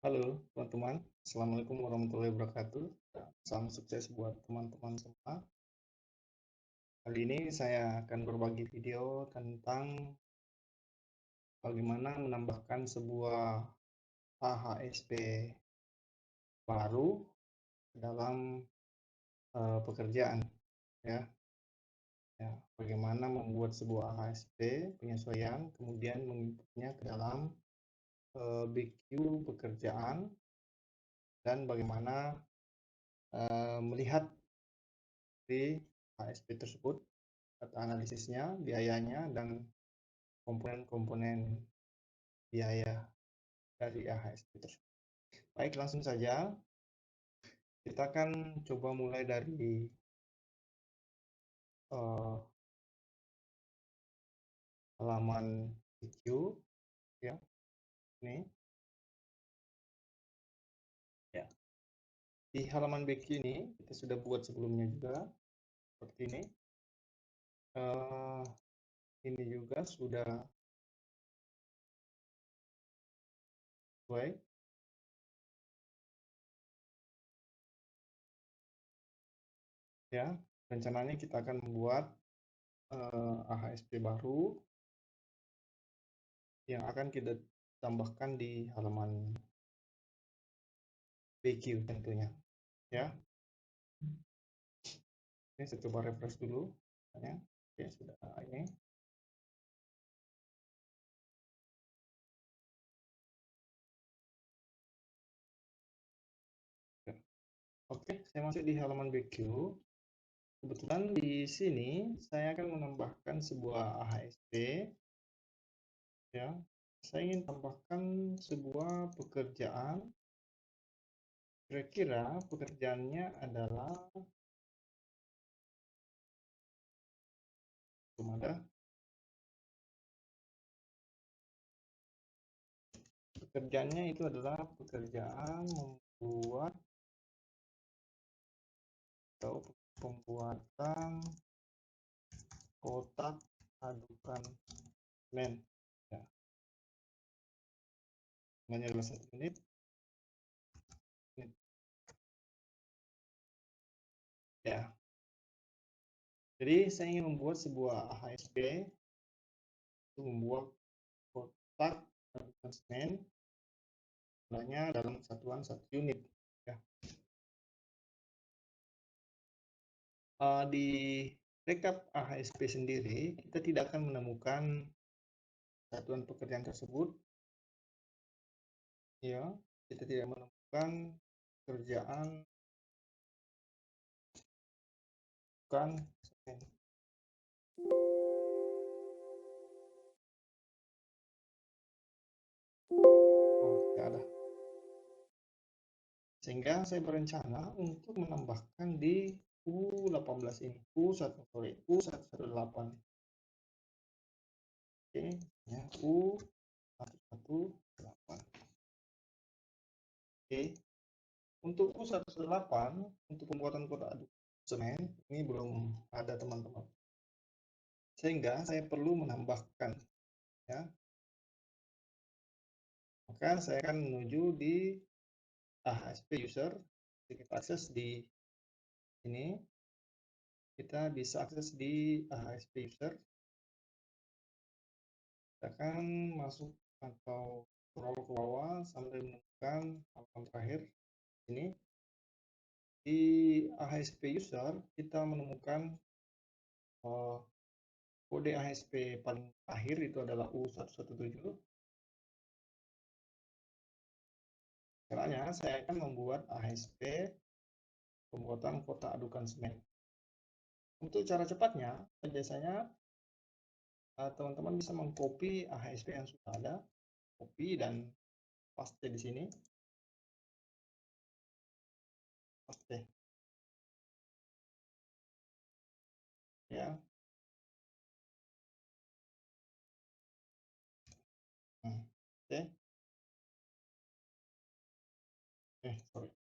Halo teman-teman, Assalamualaikum warahmatullahi wabarakatuh. Salam sukses buat teman-teman semua. Kali ini saya akan berbagi video tentang bagaimana menambahkan sebuah AHSP baru dalam pekerjaan. Ya, ya, bagaimana membuat sebuah AHSP penyesuaian, kemudian menginputnya ke dalam BQ pekerjaan, dan bagaimana melihat di AHSP tersebut, data analisisnya, biayanya, dan komponen-komponen biaya dari AHSP tersebut. Baik, langsung saja. Kita akan coba mulai dari uh, halaman BQ, ya. Ini, ya. Di halaman BQ ini kita sudah buat sebelumnya juga seperti ini. Ini juga sudah sesuai. Ya, rencananya kita akan membuat AHSP baru yang akan kita tambahkan di halaman BQ tentunya, ya. Ini saya coba refresh dulu, ya. Oke, sudah ini. Oke, saya masuk di halaman BQ. Kebetulan di sini saya akan menambahkan sebuah AHSP, ya. Saya ingin tambahkan sebuah pekerjaan. Kira-kira pekerjaannya adalah ada pekerjaannya itu adalah pekerjaan membuat atau pembuatan kotak adukan semen, ya. Hanya adalah 1 menit. Ya, jadi saya ingin membuat sebuah AHSP untuk membuat kotak adukan semen jumlahnya dalam satuan 1 unit, ya. Di rekap AHSP sendiri kita tidak akan menemukan satuan pekerjaan tersebut, ya. Kita tidak menemukan pekerjaan bukan semen. Oh, tidak ada. Sehingga saya berencana untuk menambahkan di U18 ini, U118. Oke, ya, U118. Oke, untuk U118 untuk pembuatan kotak aduk semen ini belum ada, teman-teman. Sehingga saya perlu menambahkan, ya. Maka saya akan menuju di AHSP user. Kita akses di ini. Kita bisa akses di AHSP user. Kita akan masuk atau scroll ke bawah sampai menemukan halaman terakhir ini. Di AHSP user kita menemukan kode AHSP paling akhir itu adalah U117. Caranya saya akan membuat AHSP pembuatan kotak adukan semen. Untuk cara cepatnya, biasanya teman-teman bisa mengcopy AHSP yang sudah ada, copy dan paste di sini. Paste. Ya. Oke. Sorry.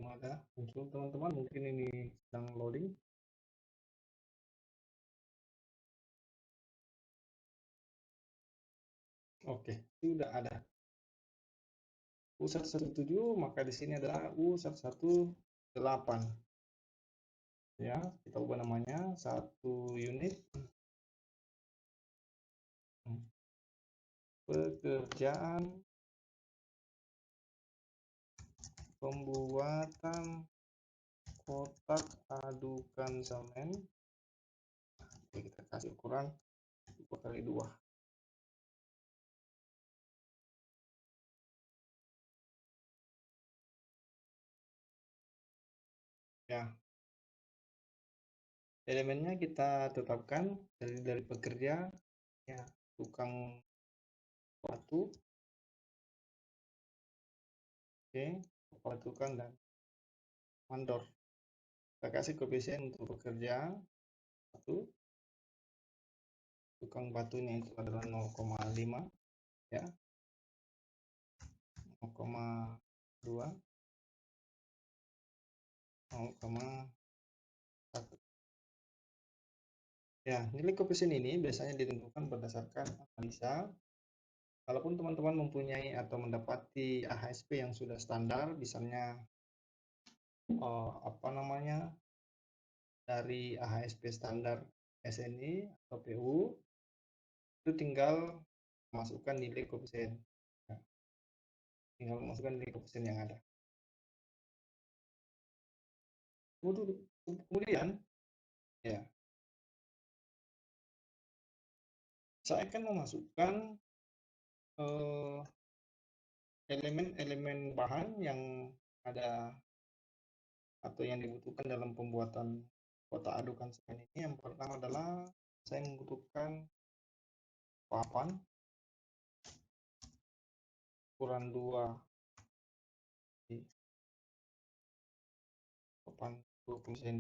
ada muncul teman-teman, mungkin ini sedang loading. Oke, sudah ada U117, maka di sini adalah U118. Ya, kita ubah namanya satu unit pekerjaan pembuatan kotak adukan semen. Oke, kita kasih ukuran 2x2. Ya, elemennya kita tetapkan dari pekerja, ya, tukang batu, oke, kepala tukang dan mandor. Kita kasih koefisien untuk pekerja 1, tukang batunya itu adalah 0,5, ya, 0,2, 0,1. Ya, nilai koefisien ini biasanya ditentukan berdasarkan analisa. Kalaupun teman-teman mempunyai atau mendapati AHSP yang sudah standar, misalnya apa namanya, dari AHSP standar SNI atau PU, itu tinggal masukkan nilai koefisien. Ya, tinggal masukkan nilai koefisien yang ada. Kemudian, ya, saya akan memasukkan elemen-elemen bahan yang ada atau yang dibutuhkan dalam pembuatan kotak adukan semen ini. Yang pertama adalah saya membutuhkan papan ukuran 2 di papan 20 cm,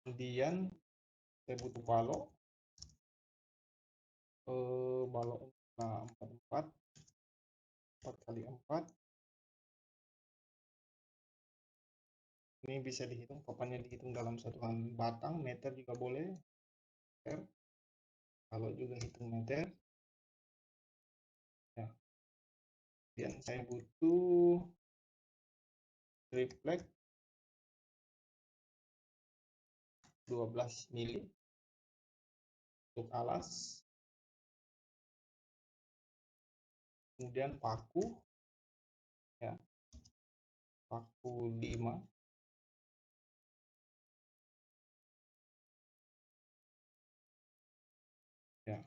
kemudian saya butuh balok, balok 4x4 4x4. Ini bisa dihitung, papannya dihitung dalam satuan batang, meter juga boleh, meter, kalau juga hitung meter. Ya, kemudian saya butuh triplek 12 mili untuk alas, kemudian paku, ya, paku 5, ya,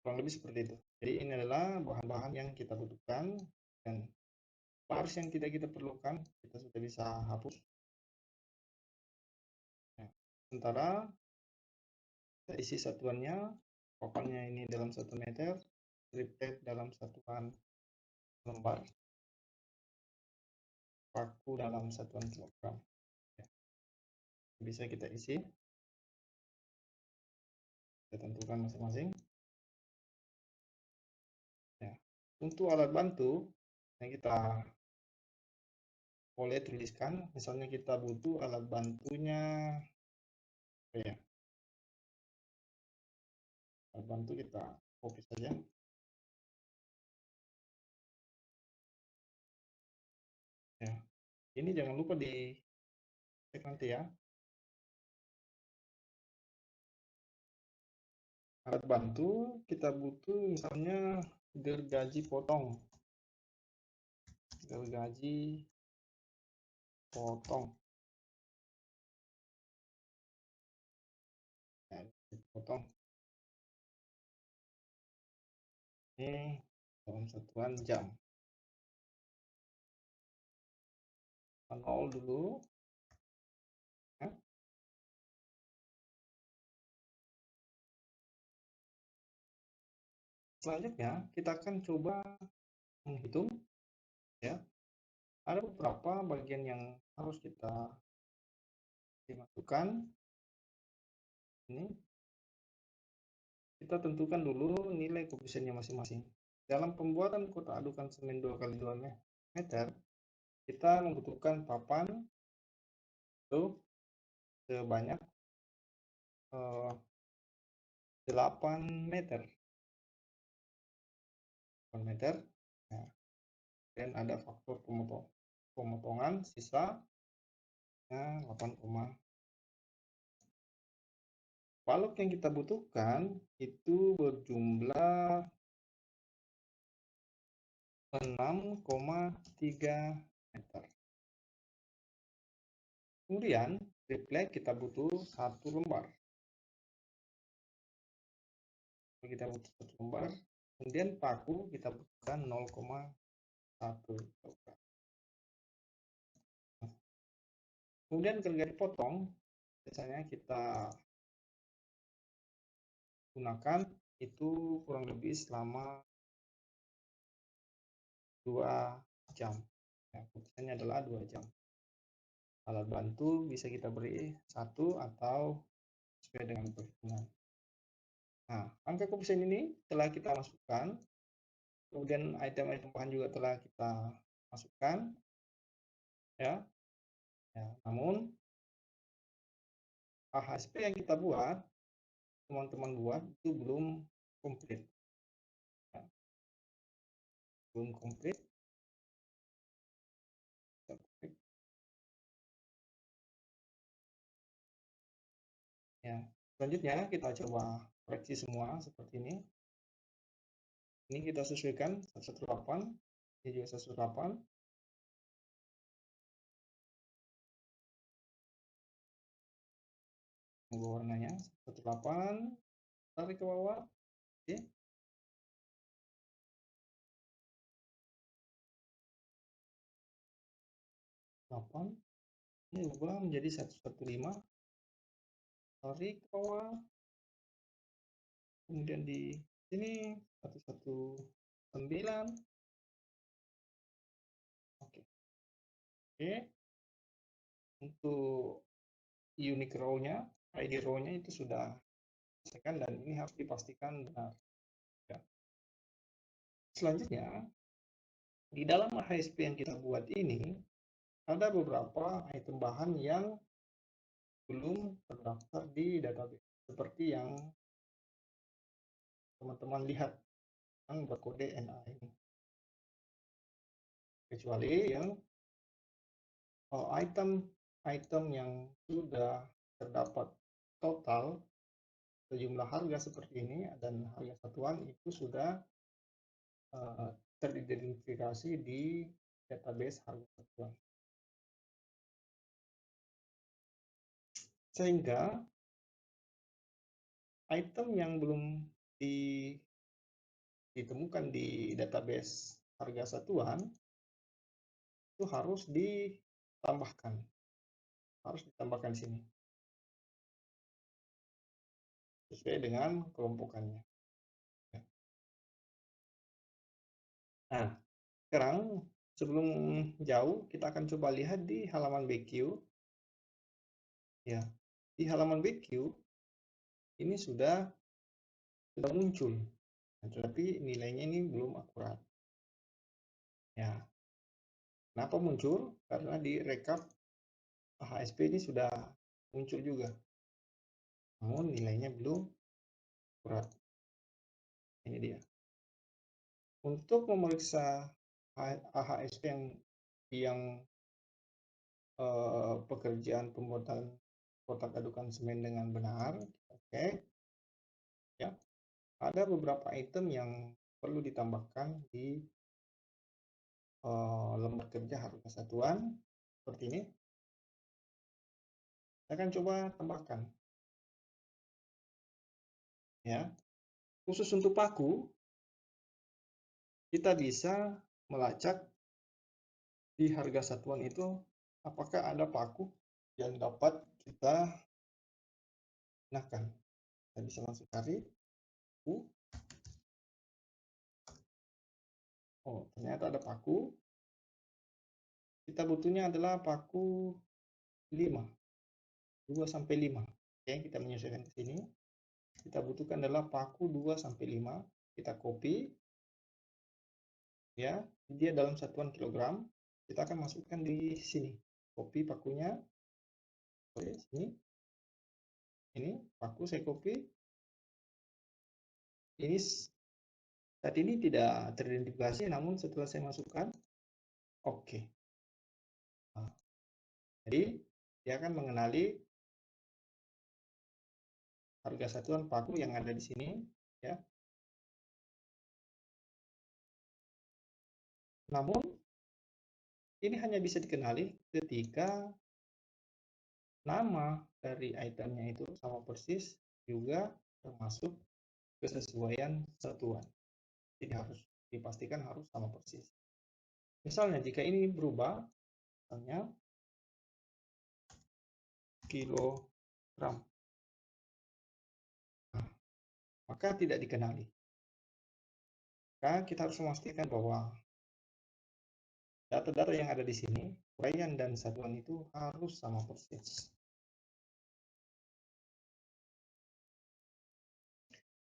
kurang lebih seperti itu. Jadi ini adalah bahan-bahan yang kita butuhkan, dan parts yang tidak kita perlukan kita sudah bisa hapus. Ya, sementara kita isi satuannya, papannya ini dalam 1 meter, triplek dalam satuan lembar, paku dalam satuan kilogram. Ya, bisa kita isi, kita tentukan masing-masing. Ya, untuk alat bantu yang kita boleh tuliskan, misalnya kita butuh alat bantunya, ya, alat bantu kita copy saja. Ya, ini jangan lupa di cek nanti ya. Alat bantu kita butuh misalnya gergaji potong, gergaji potong, ya, potong ini dalam satuan jam, 0 dulu, ya. Selanjutnya kita akan coba menghitung, ya, ada beberapa bagian yang harus kita dimasukkan. Ini kita tentukan dulu nilai koefisiennya masing-masing. Dalam pembuatan kotak adukan semen 2 kali 2 meter, kita membutuhkan papan itu sebanyak 8 meter. 8 meter. Nah, dan ada faktor pemotongan sisanya 8, balok yang kita butuhkan itu berjumlah 6,3 meter. Kemudian triplek kita butuh 1 lembar. Kita butuh 1 lembar. Kemudian paku kita butuhkan 0,1 kg. Kemudian ketika dipotong, biasanya kita gunakan itu kurang lebih selama 2 jam. Ya, putusannya adalah 2 jam. Alat bantu bisa kita beri 1 atau sesuai dengan perhitungan. Nah, angka koefisien ini telah kita masukkan, kemudian item-item bahan juga telah kita masukkan, ya. Ya, namun AHSP yang kita buat, teman-teman buat itu belum komplit. Ya, belum komplit. Ya, selanjutnya kita coba koreksi semua seperti ini. Ini kita sesuaikan 118, ini juga 118. Tunggu warnanya 118, tarik ke bawah. Oke. 8, ini ubah menjadi 115, tarik ke bawah, kemudian di sini 119. Oke. Oke. Untuk unique row-nya, ID row-nya itu sudah selesaikan dan ini harus dipastikan benar. Ya. Selanjutnya, di dalam HSP yang kita buat ini ada beberapa item bahan yang belum terdaftar di database, seperti yang teman-teman lihat yang berkode NA ini, kecuali yang item yang sudah terdapat total sejumlah harga seperti ini dan harga satuan itu sudah teridentifikasi di database harga satuan. Sehingga item yang belum ditemukan di database harga satuan itu harus ditambahkan di sini sesuai dengan kelompokannya. Nah, sekarang sebelum jauh kita akan coba lihat di halaman BQ. Ya, di halaman BQ ini sudah muncul, tetapi nilainya ini belum akurat. Ya, kenapa muncul? Karena di rekap HSP ini sudah muncul juga, namun nilainya belum akurat. Ini dia. Untuk memeriksa AHSP yang pekerjaan pembuatan kotak adukan semen dengan benar, oke, ya, ada beberapa item yang perlu ditambahkan di lembar kerja harga satuan seperti ini. Saya akan coba tambahkan, ya. Khusus untuk paku, kita bisa melacak di harga satuan itu apakah ada paku yang dapat kita gunakan. Kita bisa langsung cari paku. Oh, ternyata ada paku. Kita butuhnya adalah paku 5, 2 sampai 5. Oke, kita menyesuaikan ke sini. Kita butuhkan adalah paku 2 sampai 5. Kita copy. ya, dia dalam satuan kilogram. Kita akan masukkan di sini. Copy pakunya. Oke, sini. Ini paku saya copy. Ini saat ini tidak teridentifikasi, namun setelah saya masukkan, oke. Nah, jadi dia akan mengenali harga satuan paku yang ada di sini, ya. Namun ini hanya bisa dikenali ketika nama dari itemnya itu sama persis, juga termasuk kesesuaian satuan. Jadi harus dipastikan harus sama persis. Misalnya jika ini berubah, misalnya kilogram, nah, maka tidak dikenali. Maka kita harus memastikan bahwa data-data yang ada di sini, uraian dan satuan itu harus sama persis.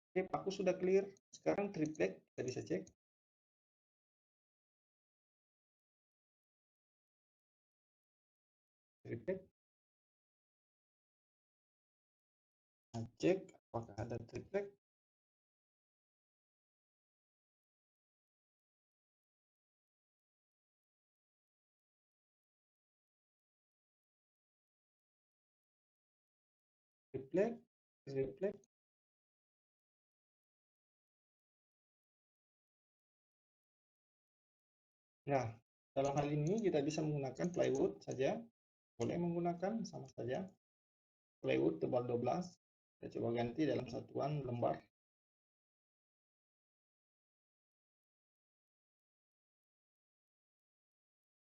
Oke, aku sudah clear. Sekarang triplek kita bisa cek. Triplek. Nah, cek apakah ada triplek. Triplek, triplek. Nah, dalam hal ini kita bisa menggunakan plywood saja. Boleh menggunakan sama saja. Plywood tebal 12. Kita coba ganti dalam satuan lembar.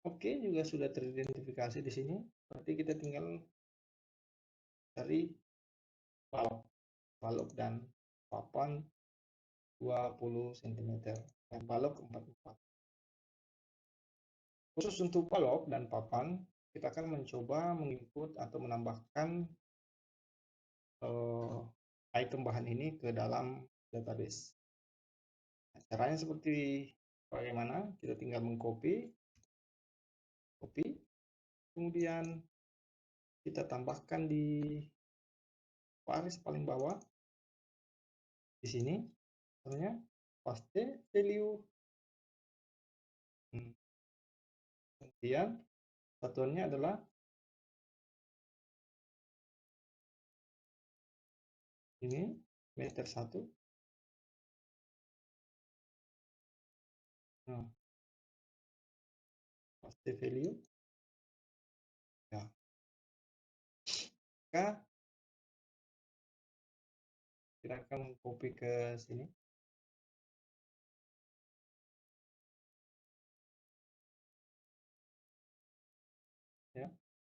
Oke, juga sudah teridentifikasi di sini. Berarti kita tinggal cari balok. Balok dan papan 20 cm. Dan balok 44. Khusus untuk balok dan papan, kita akan mencoba menginput atau menambahkan item bahan ini ke dalam database. Nah, caranya seperti bagaimana? Kita tinggal mengcopy, copy, kemudian kita tambahkan di baris paling bawah di sini, misalnya paste value. Kemudian satuannya adalah ini meter 1. Nah, paste value. Ya. Maka kita akan copy ke sini. Ya,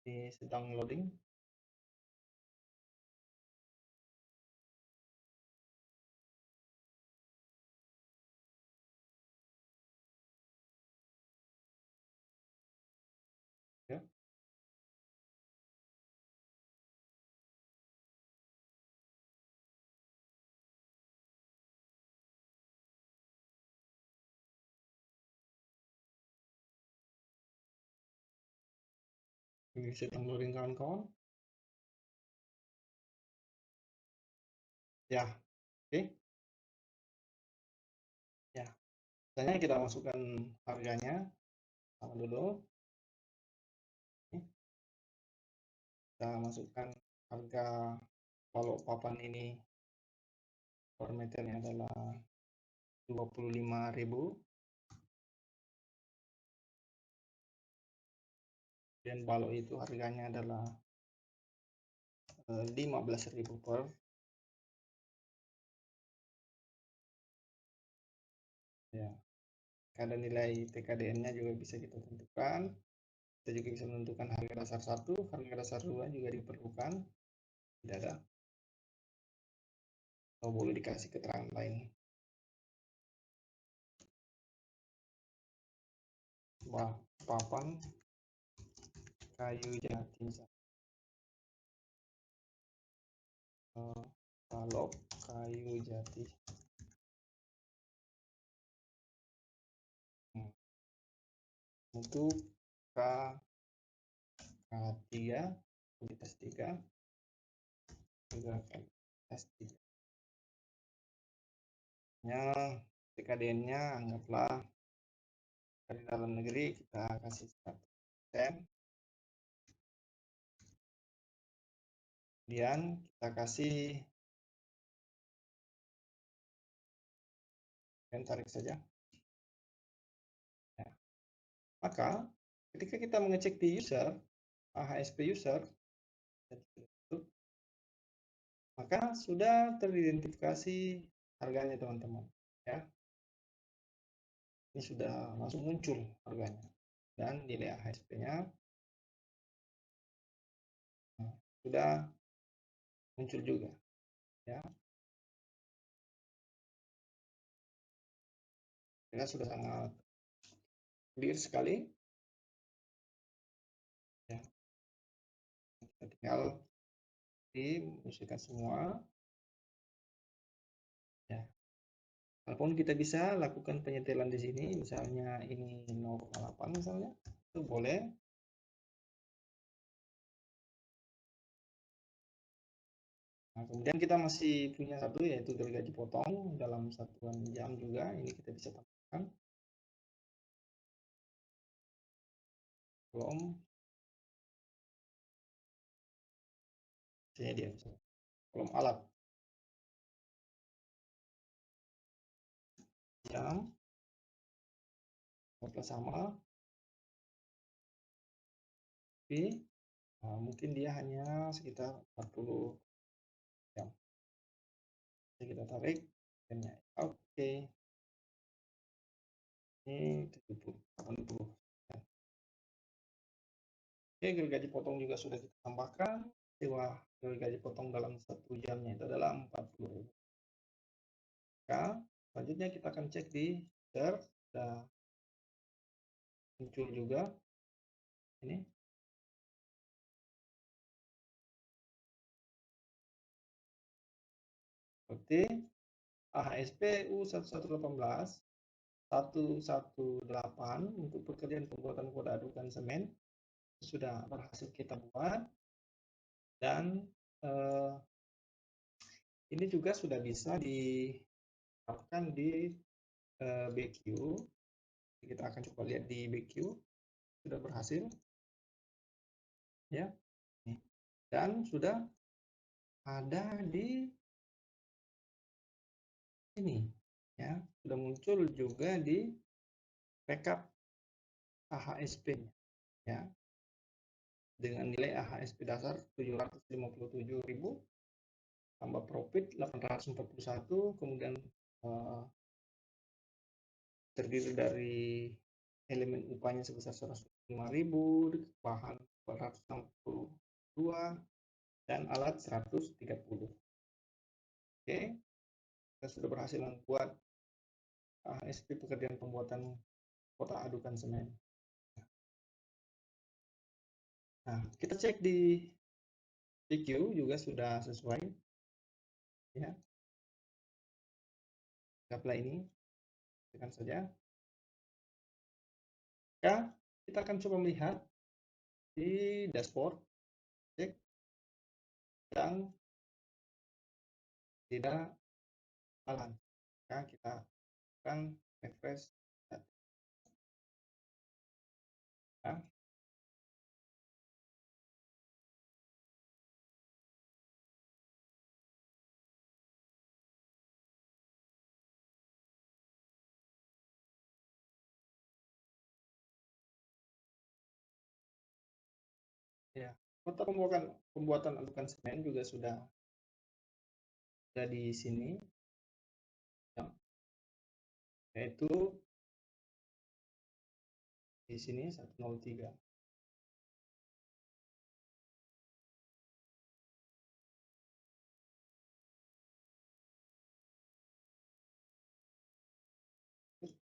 ini sedang loading. Ya. Ini sedang loading kawan-kawan. Ya, oke. Ya, misalnya kita masukkan harganya sama dulu. Kita masukkan harga kalau papan ini per meternya adalah 25.000, dan balok itu harganya adalah 15.000 per. Ya, ada nilai TKDN-nya juga bisa kita tentukan. Kita juga bisa menentukan harga dasar 1, harga dasar 2 juga diperlukan. Tidak ada, atau boleh dikasih keterangan lain. Papan kayu jati, balok kayu jati. untuk K K3 kualitas 3 juga kualitas 3 nya PKDN-nya anggaplah dari dalam negeri kita kasih 100%, kemudian kita kasih dan tarik saja ya. Maka ketika kita mengecek di user AHSP user maka sudah teridentifikasi harganya teman-teman ya. Ini sudah langsung muncul harganya dan nilai AHSP-nya sudah muncul juga ya. Ini sudah sangat clear sekali ya. Kita tinggal dimusikkan semua ya. Walaupun kita bisa lakukan penyetelan di sini, misalnya ini 0,8 misalnya, itu boleh. Nah, kemudian kita masih punya satu yaitu gergaji potong dalam satuan jam juga, ini kita bisa tambahkan. Kolom saya dia kolom alat jam sama tapi mungkin dia hanya sekitar 40 jam. Jadi kita tarik jamnya. Oke. Ini 70 80. Oke, gergaji potong juga sudah kita tambahkan. Sewa gergaji potong dalam 1 jamnya itu adalah 40.000. Nah, selanjutnya kita akan cek di user, sudah muncul juga ini. Seperti AHSP U1118 118 untuk pekerjaan pembuatan kode adukan semen sudah berhasil kita buat dan ini juga sudah bisa diterapkan di BQ. Kita akan coba lihat di BQ sudah berhasil ya. Dan sudah ada di ini ya, sudah muncul juga di backup AHSP-nya ya. Dengan nilai AHSP dasar 757.000 tambah profit 841, kemudian terdiri dari elemen upahnya sebesar 105.000, bahan 462 dan alat 130. Oke, kita sudah berhasil membuat AHSP pekerjaan pembuatan kotak adukan semen. Nah, kita cek di PQ juga sudah sesuai ya. Apply ini tekan saja ya. Kita akan coba melihat di dashboard cek yang tidak jalan ya. Kita akan refresh ya. Ya, kota pembuatan adukan semen juga sudah ada di sini ya. Yaitu di sini 103.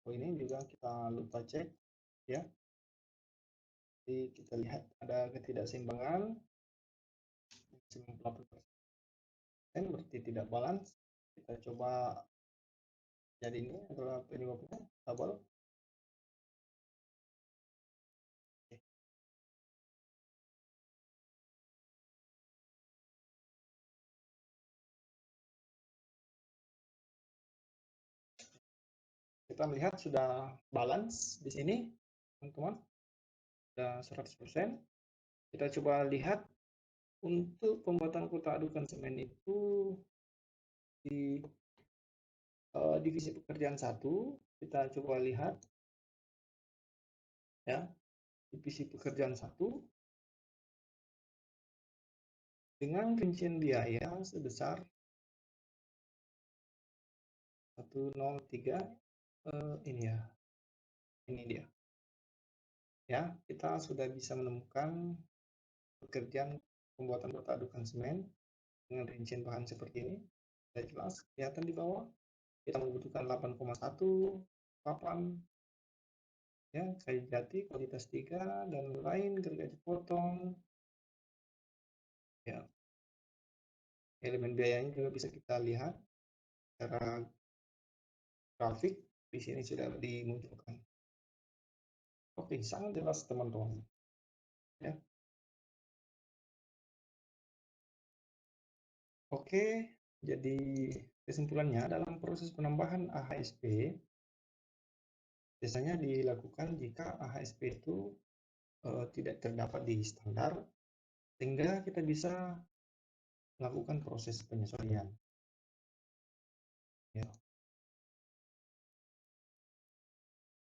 Oh, ini juga kita lupa cek ya. Jadi kita lihat ada ketidakseimbangan 98%, berarti tidak balance. Kita coba, jadi ini adalah penyebabnya double kita melihat sudah balance di sini, teman-teman, sudah 100%. Kita coba lihat untuk pembuatan kotak adukan semen itu di divisi pekerjaan 1, kita coba lihat ya, divisi pekerjaan 1 dengan rincian biaya sebesar 103, ini ya, ini dia. Ya, kita sudah bisa menemukan pekerjaan pembuatan kotak adukan semen dengan rincian bahan seperti ini. Sudah jelas kelihatan di bawah. Kita membutuhkan 8,1 papan ya, kayu jati kualitas 3 dan lain, gergaji potong ya. Elemen biayanya juga bisa kita lihat secara grafik di sini sudah dimunculkan. Oke, sangat jelas teman-teman ya. Oke, jadi kesimpulannya dalam proses penambahan AHSP biasanya dilakukan jika AHSP itu tidak terdapat di standar, sehingga kita bisa melakukan proses penyesuaian ya.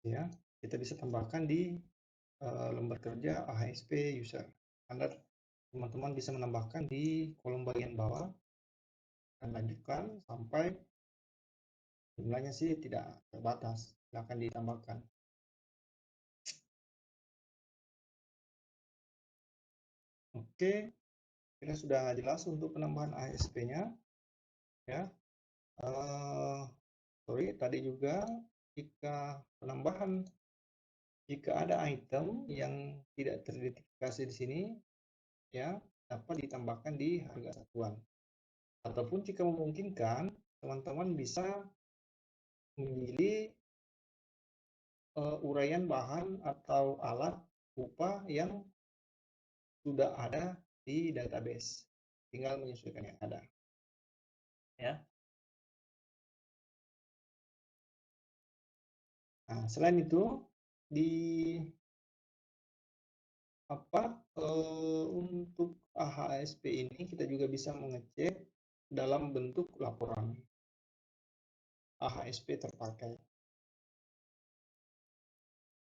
Ya, kita bisa tambahkan di lembar kerja AHSP user. Anda teman-teman bisa menambahkan di kolom bagian bawah dan lanjutkan sampai jumlahnya sih tidak terbatas, silakan ditambahkan. Oke, kita sudah jelas untuk penambahan AHSP-nya ya. Sorry, tadi juga jika ada item yang tidak teridentifikasi di sini ya, dapat ditambahkan di harga satuan. Ataupun jika memungkinkan, teman-teman bisa memilih uraian bahan atau alat upah yang sudah ada di database, tinggal menyesuaikan yang ada ya. Nah, selain itu di untuk AHSP ini kita juga bisa mengecek dalam bentuk laporan AHSP terpakai.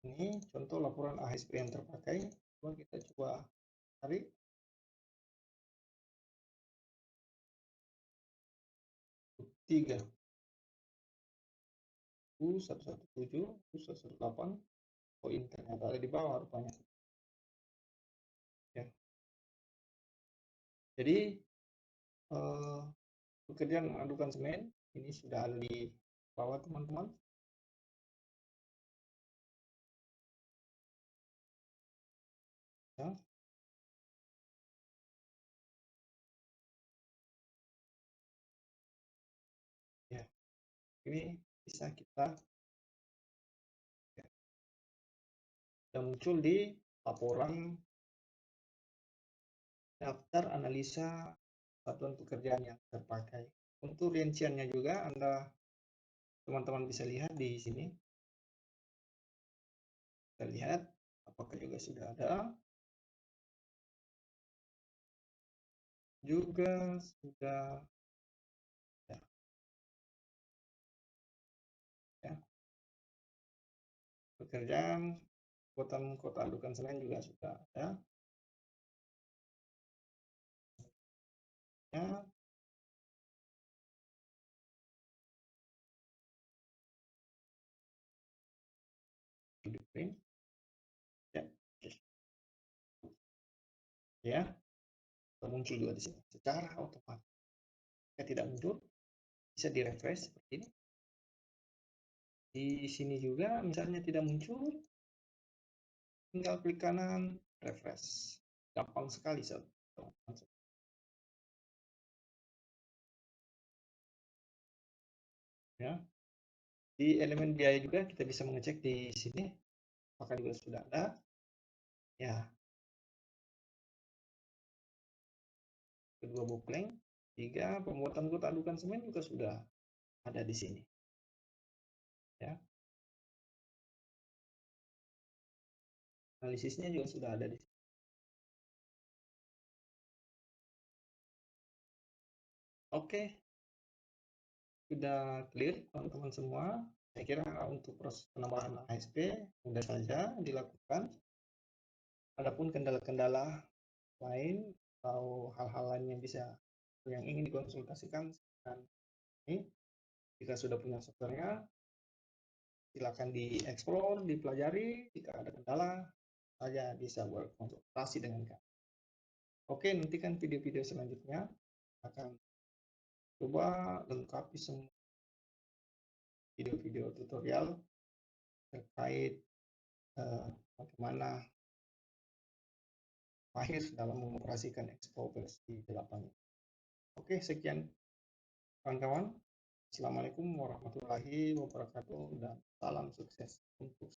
Ini contoh laporan AHSP yang terpakai. Kita coba cari. Tiga U117 U118 poin ternyata ada di bawah rupanya ya. Jadi pekerjaan mengadukan semen ini sudah ada di bawah teman-teman ya. Ya, ini bisa kita ya, sudah muncul di laporan daftar analisa satuan pekerjaan yang terpakai. Untuk rinciannya juga teman-teman bisa lihat di sini. Kita lihat apakah juga sudah ada. Juga sudah ya, ya. Pekerjaan kota adukan semen juga sudah ada ya. Print ya, ya muncul juga di sini secara otomatis. Jika tidak muncul bisa di refresh seperti ini. Di sini juga misalnya tidak muncul, tinggal klik kanan refresh, gampang sekali sob. Ya, di elemen biaya juga kita bisa mengecek di sini apakah juga sudah ada ya. Kedua bukleng, 3 pembuatan kota adukan semen juga sudah ada di sini ya. analisisnya juga sudah ada di situ. Oke, sudah clear teman-teman semua. Saya kira untuk proses penambahan ASP mudah saja dilakukan. Adapun kendala-kendala lain atau hal-hal lain yang ingin dikonsultasikan, silakan ini. Jika sudah punya software-nya, silakan dieksplor, dipelajari. Jika ada kendala, saya bisa berkonsultasi dengan kami. Oke, nantikan video-video selanjutnya akan coba lengkapi semua video-video tutorial terkait bagaimana mahir dalam mengoperasikan Expo versi 8. Oke, sekian kawan-kawan. Assalamualaikum warahmatullahi wabarakatuh dan salam sukses untuk